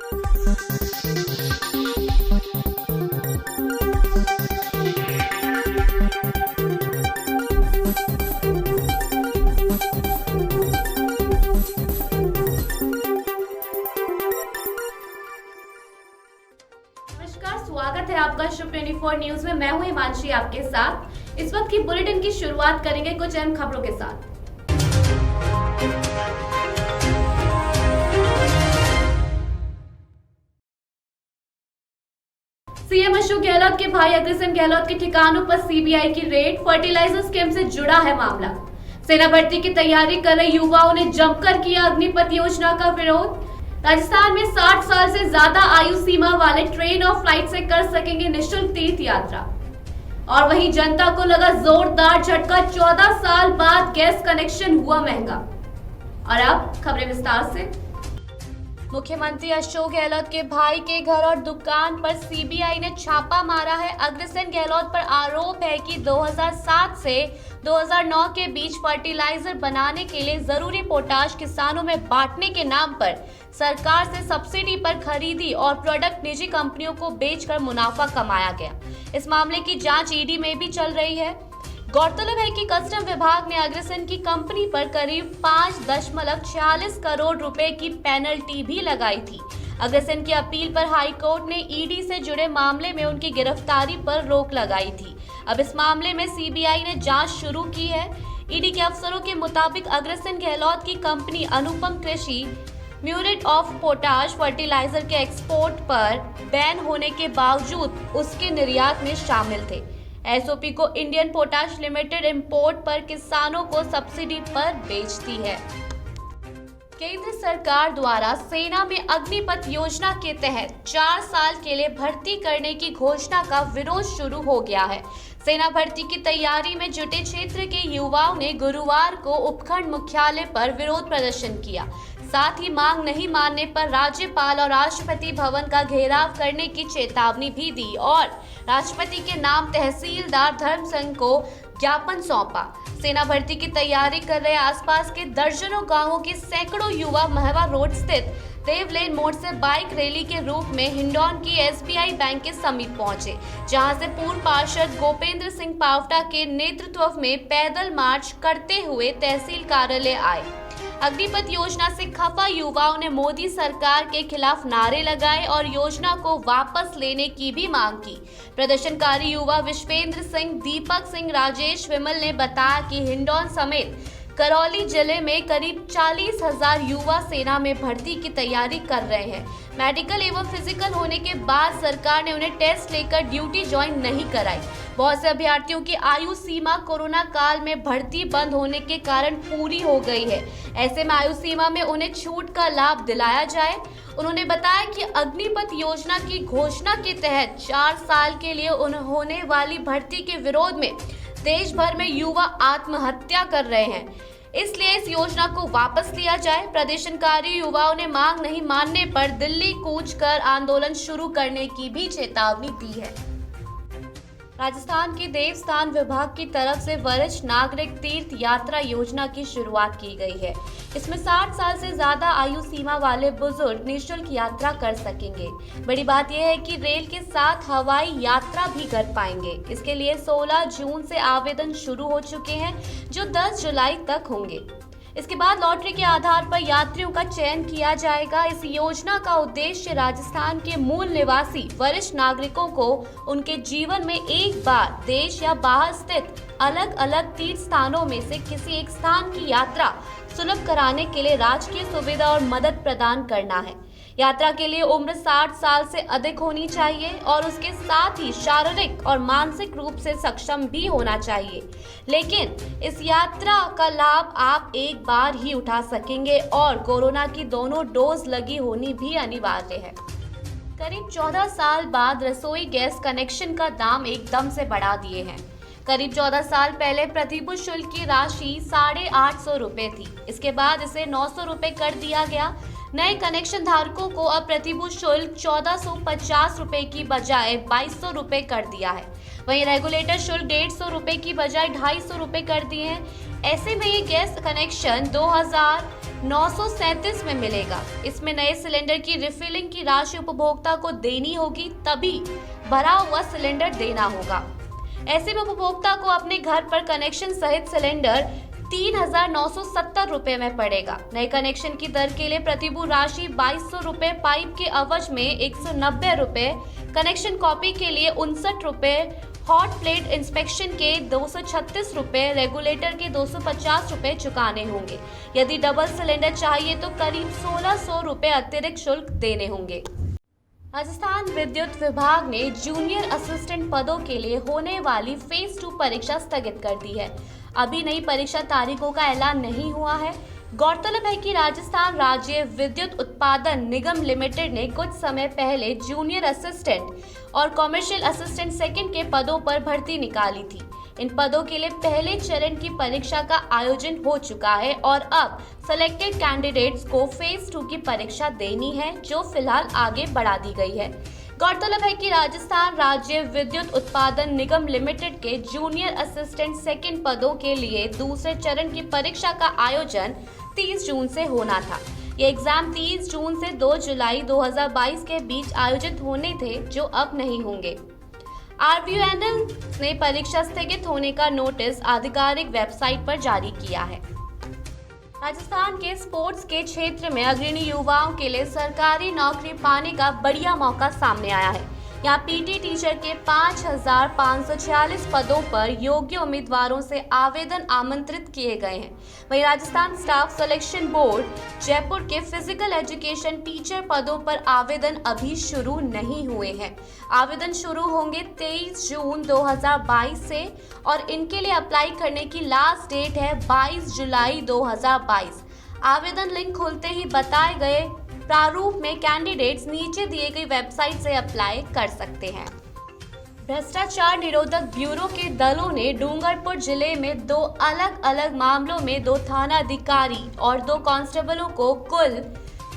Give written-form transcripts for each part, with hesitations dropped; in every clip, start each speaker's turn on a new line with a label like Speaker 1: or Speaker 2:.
Speaker 1: स्वागत है आपका शुभ 24 न्यूज में। मैं हूं हिमांशी आपके साथ। इस वक्त की बुलेटिन की शुरुआत करेंगे कुछ अहम खबरों के साथ। सीएम अशोक गहलोत के भाई अग्रसेन गहलोत के ठिकानों पर सीबीआई की रेड। फर्टिलाइजर स्कैम से जुड़ा है मामला। सेना भर्ती की तैयारी कर रहे युवाओं ने जमकर किया अग्निपथ योजना का विरोध। राजस्थान में 60 साल से ज्यादा आयु सीमा वाले ट्रेन और फ्लाइट से कर सकेंगे निःशुल्क तीर्थ यात्रा। और वहीं जनता को लगा जोरदार झटका, 14 साल बाद गैस कनेक्शन हुआ महंगा। और अब खबरें विस्तार से। मुख्यमंत्री अशोक गहलोत के भाई के घर और दुकान पर सीबीआई ने छापा मारा है। अग्रसेन गहलोत पर आरोप है कि 2007 से 2009 के बीच फर्टिलाइजर बनाने के लिए जरूरी पोटाश किसानों में बांटने के नाम पर सरकार से सब्सिडी पर खरीदी और प्रोडक्ट निजी कंपनियों को बेचकर मुनाफा कमाया गया। इस मामले की जांच ईडी में भी चल रही है। गौरतलब है कि कस्टम विभाग ने अग्रसेन की कंपनी पर करीब 5.46 करोड़ रुपए की पेनल्टी भी लगाई थी। अग्रसेन की अपील पर हाई कोर्ट ने ईडी से जुड़े मामले में उनकी गिरफ्तारी पर रोक लगाई थी। अब इस मामले में सीबीआई ने जांच शुरू की है। ईडी के अफसरों के मुताबिक अग्रसेन गहलोत की कंपनी अनुपम कृषि म्यूरेट ऑफ पोटाश फर्टिलाइजर के एक्सपोर्ट पर बैन होने के बावजूद उसके निर्यात में शामिल थे। एसओपी को इंडियन पोटाश लिमिटेड इंपोर्ट पर किसानों को सब्सिडी पर बेचती है। केंद्र सरकार द्वारा सेना में अग्निपथ योजना के तहत 4 साल के लिए भर्ती करने की घोषणा का विरोध शुरू हो गया है। सेना भर्ती की तैयारी में जुटे क्षेत्र के युवाओं ने गुरुवार को उपखंड मुख्यालय पर विरोध प्रदर्शन किया। साथ ही मांग नहीं मानने पर राज्यपाल और राष्ट्रपति भवन का घेराव करने की चेतावनी भी दी और राष्ट्रपति के नाम तहसीलदार धर्म संघ को ज्ञापन सौंपा। सेना भर्ती की तैयारी कर रहे आसपास के दर्जनों गांवों के सैकड़ों युवा महवा रोड स्थित देवलेन मोड़ से बाइक रैली के रूप में हिंडौन की एसबीआई बैंक के समीप पहुंचे, जहां से पूर्व पार्षद गोपेंद्र सिंह पावटा के नेतृत्व में पैदल मार्च करते हुए तहसील कार्यालय आए। अग्निपथ योजना से खफा युवाओं ने मोदी सरकार के खिलाफ नारे लगाए और योजना को वापस लेने की भी मांग की। प्रदर्शनकारी युवा विश्वेंद्र सिंह, दीपक सिंह, राजेश विमल ने बताया कि हिंडौन समेत करौली जिले में करीब 40,000 युवा सेना में भर्ती की तैयारी कर रहे हैं। मेडिकल एवं फिजिकल होने के बाद सरकार ने उन्हें टेस्ट लेकर ड्यूटी ज्वाइन नहीं कराई। बहुत से अभ्यर्थियों की आयु सीमा कोरोना काल में भर्ती बंद होने के कारण पूरी हो गई है। ऐसे में आयु सीमा में उन्हें छूट का लाभ दिलाया जाए। उन्होंने बताया कि अग्निपथ योजना की घोषणा के तहत 4 साल के लिए होने वाली भर्ती के विरोध में देश भर में युवा आत्महत्या कर रहे हैं, इसलिए इस योजना को वापस लिया जाए। प्रदर्शनकारी युवाओं ने मांग नहीं मानने पर दिल्ली कूच कर आंदोलन शुरू करने की भी चेतावनी दी है। राजस्थान के देवस्थान विभाग की तरफ से वरिष्ठ नागरिक तीर्थ यात्रा योजना की शुरुआत की गई है। इसमें 60 साल से ज्यादा आयु सीमा वाले बुजुर्ग निःशुल्क यात्रा कर सकेंगे। बड़ी बात यह है कि रेल के साथ हवाई यात्रा भी कर पाएंगे। इसके लिए 16 जून से आवेदन शुरू हो चुके हैं, जो 10 जुलाई तक होंगे। इसके बाद लॉटरी के आधार पर यात्रियों का चयन किया जाएगा। इस योजना का उद्देश्य राजस्थान के मूल निवासी वरिष्ठ नागरिकों को उनके जीवन में एक बार देश या बाहर स्थित अलग अलग तीर्थ स्थानों में से किसी एक स्थान की यात्रा सुलभ कराने के लिए राजकीय सुविधा और मदद प्रदान करना है। यात्रा के लिए उम्र 60 साल से अधिक होनी चाहिए और उसके साथ ही शारीरिक और मानसिक रूप से सक्षम भी होना चाहिए। लेकिन इस यात्रा का लाभ आप एक बार ही उठा सकेंगे और कोरोना की दोनों डोज लगी होनी भी अनिवार्य है। करीब 14 साल बाद रसोई गैस कनेक्शन का दाम एकदम से बढ़ा दिए हैं। करीब 14 साल पहले प्रतिपुष्ट शुल्क की राशि 850 रुपए थी। इसके बाद इसे 900 रुपए कर दिया गया। नए कनेक्शन धारकों को अब प्रतिपुष्ट शुल्क 1450 रुपए की बजाय 2200 रुपए कर दिया है। वहीं रेगुलेटर शुल्क 150 रुपए की बजाय 250 रुपए कर दिए हैं। ऐसे में ये गैस कनेक्शन 937 में मिलेगा। इसमें नए सिलेंडर की रिफिलिंग की राशि उपभोक्ता को देनी होगी, तभी भरा हुआ सिलेंडर देना होगा। ऐसे में उपभोक्ता को अपने घर पर कनेक्शन सहित सिलेंडर 3,970 रुपए में पड़ेगा। नए कनेक्शन की दर के लिए प्रतिबू राशि 2,200 रुपए, पाइप के अवज में 190 रुपए, कनेक्शन कॉपी के लिए 59 रुपए, हॉट प्लेट इंस्पेक्शन के 236 रुपए, रेगुलेटर के 250 रुपए चुकाने होंगे। यदि डबल सिलेंडर चाहिए तो करीब 1,600 रुपए अतिरिक्त शुल्क देने होंगे। राजस्थान विद्युत विभाग ने जूनियर असिस्टेंट पदों के लिए होने वाली फेज 2 परीक्षा स्थगित कर दी है। अभी नई परीक्षा तारीखों का ऐलान नहीं हुआ है। गौरतलब है कि राजस्थान राज्य विद्युत उत्पादन निगम लिमिटेड ने कुछ समय पहले जूनियर असिस्टेंट और कॉमर्शियल असिस्टेंट सेकंड के पदों पर भर्ती निकाली थी। इन पदों के लिए पहले चरण की परीक्षा का आयोजन हो चुका है और अब सेलेक्टेड कैंडिडेट्स को फेज 2 की परीक्षा देनी है, जो फिलहाल आगे बढ़ा दी गई है। गौरतलब है कि राजस्थान राज्य विद्युत उत्पादन निगम लिमिटेड के जूनियर असिस्टेंट सेकंड पदों के लिए दूसरे चरण की परीक्षा का आयोजन 30 जून से होना था। ये एग्जाम 30 जून से 2 जुलाई 2022 के बीच आयोजित होने थे, जो अब नहीं होंगे। RVNL ने परीक्षा स्थगित होने का नोटिस आधिकारिक वेबसाइट पर जारी किया है। राजस्थान के स्पोर्ट्स के क्षेत्र में अग्रणी युवाओं के लिए सरकारी नौकरी पाने का बढ़िया मौका सामने आया है। यहाँ पीटी टीचर के 5,546 पदों पर योग्य उम्मीदवारों से आवेदन आमंत्रित किए गए हैं। वहीं Rajasthan staff selection board Jaipur के फिजिकल एजुकेशन टीचर पदों पर आवेदन अभी शुरू नहीं हुए हैं। आवेदन शुरू होंगे 23 जून 2022 से और इनके लिए अप्लाई करने की लास्ट डेट है 22 जुलाई 2022। आवेदन लिंक खुलते ही बताए गए प्रारूप में कैंडिडेट्स नीचे दिए गई वेबसाइट से अप्लाई कर सकते हैं। भ्रष्टाचार निरोधक ब्यूरो के दलों ने डूंगरपुर जिले में 2 अलग अलग मामलों में 2 थानाधिकारी और 2 कांस्टेबलों को कुल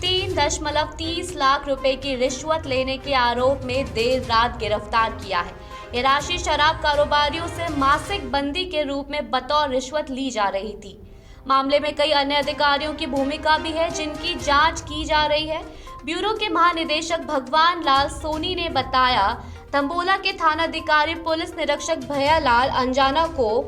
Speaker 1: 3.30 लाख रुपए की रिश्वत लेने के आरोप में देर रात गिरफ्तार किया है। ये राशि शराब कारोबारियों से मासिक बंदी के रूप में बतौर रिश्वत ली जा रही थी। मामले में कई अन्य अधिकारियों की भूमिका भी है, जिनकी जांच की जा रही है। ब्यूरो के महानिदेशक भगवान लाल सोनी ने बताया, तंबोला के थानाधिकारी पुलिस निरीक्षक भैयालाल अंजाना को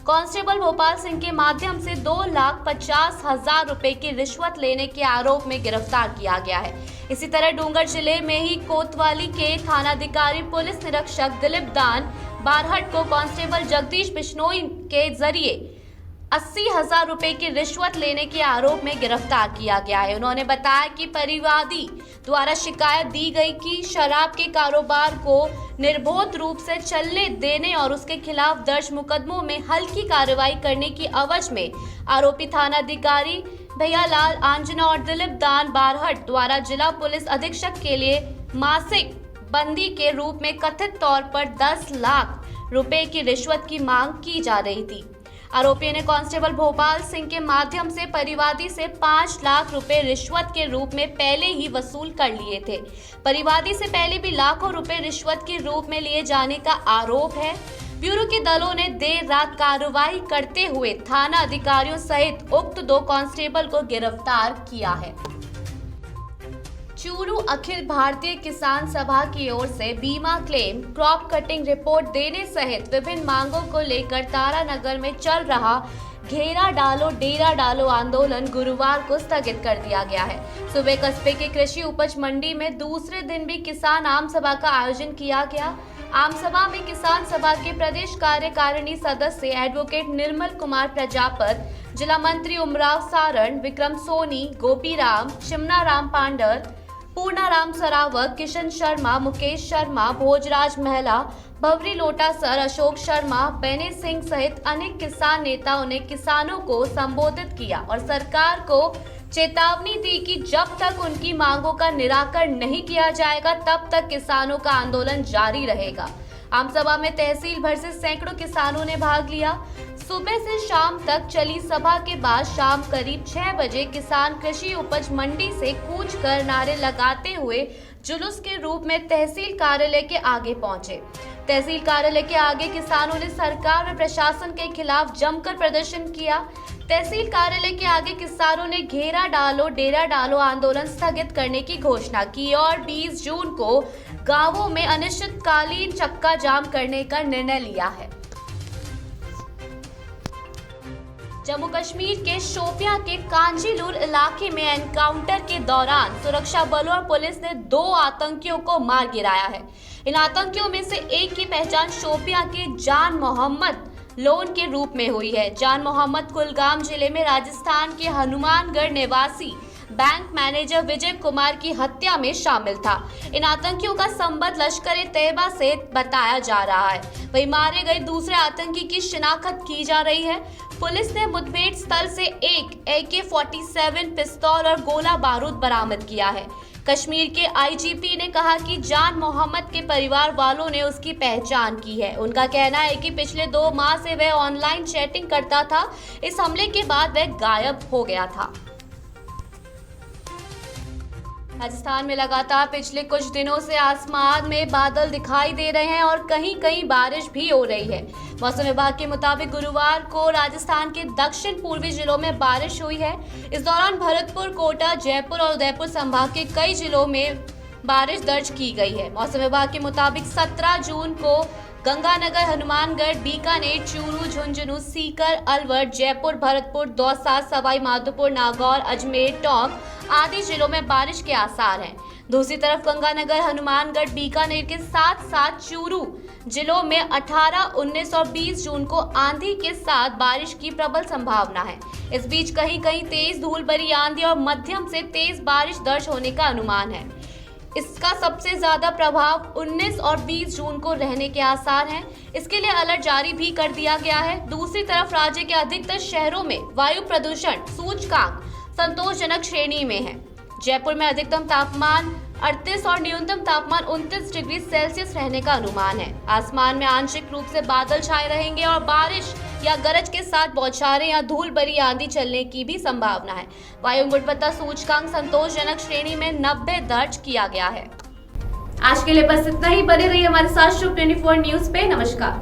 Speaker 1: कांस्टेबल भोपाल सिंह के माध्यम से 2,50,000 रुपए की रिश्वत लेने के आरोप में गिरफ्तार किया गया है। इसी तरह डूंगर जिले में ही कोतवाली के थानाधिकारी पुलिस निरीक्षक दिलीप दान बारहट को कांस्टेबल जगदीश बिश्नोई के जरिए 80,000 रुपए की रिश्वत लेने के आरोप में गिरफ्तार किया गया है। उन्होंने बताया कि परिवादी द्वारा शिकायत दी गई कि शराब के कारोबार को निर्बोध रूप से चलने देने और उसके खिलाफ दर्ज मुकदमों में हल्की कार्रवाई करने की अवज में आरोपी थानाधिकारी भैयालाल आंजना और दिलीप दान बारहट द्वारा जिला पुलिस अधीक्षक के लिए मासिक बंदी के रूप में कथित तौर पर 10 लाख रुपए की रिश्वत की मांग की जा रही थी। आरोपी ने कांस्टेबल भोपाल सिंह के माध्यम से परिवादी से 5 लाख रुपए रिश्वत के रूप में पहले ही वसूल कर लिए थे। परिवादी से पहले भी लाखों रुपए रिश्वत के रूप में लिए जाने का आरोप है। ब्यूरो के दलों ने देर रात कार्रवाई करते हुए थाना अधिकारियों सहित उक्त 2 कांस्टेबल को गिरफ्तार किया है। चूरू अखिल भारतीय किसान सभा की ओर से बीमा क्लेम, क्रॉप कटिंग रिपोर्ट देने सहित विभिन्न मांगों को लेकर तारानगर में चल रहा घेरा डालो डेरा डालो आंदोलन गुरुवार को स्थगित कर दिया गया है। सुबह कस्बे के कृषि उपज मंडी में दूसरे दिन भी किसान आम सभा का आयोजन किया गया। आम सभा में किसान सभा के प्रदेश कार्यकारिणी सदस्य एडवोकेट निर्मल कुमार प्रजापत, जिला मंत्री उमराव सारण, विक्रम सोनी, गोपीराम, शिमनाराम पांडर, पूर्णाराम सरावत, किशन शर्मा, मुकेश शर्मा, भोजराज महला, भवरी लोटासर, अशोक शर्मा, बेने सिंह सहित अनेक किसान नेताओं ने किसानों को संबोधित किया और सरकार को चेतावनी दी कि जब तक उनकी मांगों का निराकरण नहीं किया जाएगा तब तक किसानों का आंदोलन जारी रहेगा। आम सभा में तहसील भर से सैकड़ों किसानों ने भाग लिया। सुबह से शाम तक चली सभा के बाद शाम करीब 6 बजे किसान कृषि उपज मंडी से कूच कर नारे लगाते हुए जुलूस के रूप में तहसील कार्यालय के आगे पहुंचे। तहसील कार्यालय के आगे किसानों ने सरकार व प्रशासन के खिलाफ जमकर प्रदर्शन किया। तहसील कार्यालय के आगे किसानों ने घेरा डालो डेरा डालो आंदोलन स्थगित करने की घोषणा की और 20 जून को गांवों में अनिश्चितकालीन चक्का जाम करने का निर्णय लिया है। जम्मू कश्मीर के शोपियां के कांजीलूर इलाके में एनकाउंटर के दौरान सुरक्षा बलों और पुलिस ने 2 आतंकियों को मार गिराया है। इन आतंकियों में से एक की पहचान शोपियां के जान मोहम्मद लोन के रूप में हुई है। जान मोहम्मद कुलगाम जिले में राजस्थान के हनुमानगढ़ निवासी बैंक मैनेजर विजय कुमार की हत्या में शामिल था। इन आतंकियों का संबंध लश्कर-ए-तैयबा से बताया जा रहा है। वहीं मारे गए दूसरे आतंकी की शिनाख्त की जा रही है। पुलिस ने मुठभेड़ स्थल से एक AK-47 पिस्तौल और गोला बारूद बरामद किया है। कश्मीर के IGP ने कहा कि जान मोहम्मद के परिवार वालों ने उसकी पहचान की है। उनका कहना है कि पिछले 2 माह से वह ऑनलाइन चैटिंग करता था। इस हमले के बाद वह गायब हो गया था। राजस्थान में लगातार पिछले कुछ दिनों से आसमान में बादल दिखाई दे रहे हैं और कहीं कहीं बारिश भी हो रही है। मौसम विभाग के मुताबिक गुरुवार को राजस्थान के दक्षिण पूर्वी जिलों में बारिश हुई है। इस दौरान भरतपुर, कोटा, जयपुर और उदयपुर संभाग के कई जिलों में बारिश दर्ज की गई है। मौसम विभाग के मुताबिक 17 जून को गंगानगर, हनुमानगढ़, बीकानेर, चूरू, झुंझुनू, सीकर, अलवर, जयपुर, भरतपुर, दौसा, सवाई माधोपुर, नागौर, अजमेर, टोंक आदि जिलों में बारिश के आसार हैं। दूसरी तरफ गंगानगर, हनुमानगढ़, बीकानेर के साथ साथ चूरू जिलों में 18, 19 और 20 जून को आंधी के साथ बारिश की प्रबल संभावना है। इस बीच कहीं कहीं तेज धूल भरी आंधी और मध्यम से तेज बारिश दर्ज होने का अनुमान है। इसका सबसे ज्यादा प्रभाव 19 और 20 जून को रहने के आसार हैं। इसके लिए अलर्ट जारी भी कर दिया गया है। दूसरी तरफ राज्य के अधिकतर शहरों में वायु प्रदूषण सूचकांक संतोषजनक श्रेणी में है। जयपुर में अधिकतम तापमान 38 और न्यूनतम तापमान 29 डिग्री सेल्सियस रहने का अनुमान है। आसमान में आंशिक रूप से बादल छाए रहेंगे और बारिश या गरज के साथ बौछारें या धूल भरी आंधी चलने की भी संभावना है। वायु गुणवत्ता सूचकांक संतोषजनक श्रेणी में 90 दर्ज किया गया है। आज के लिए बस इतना ही। बने रहिए हमारे साथ शुभ 24 न्यूज पे। नमस्कार।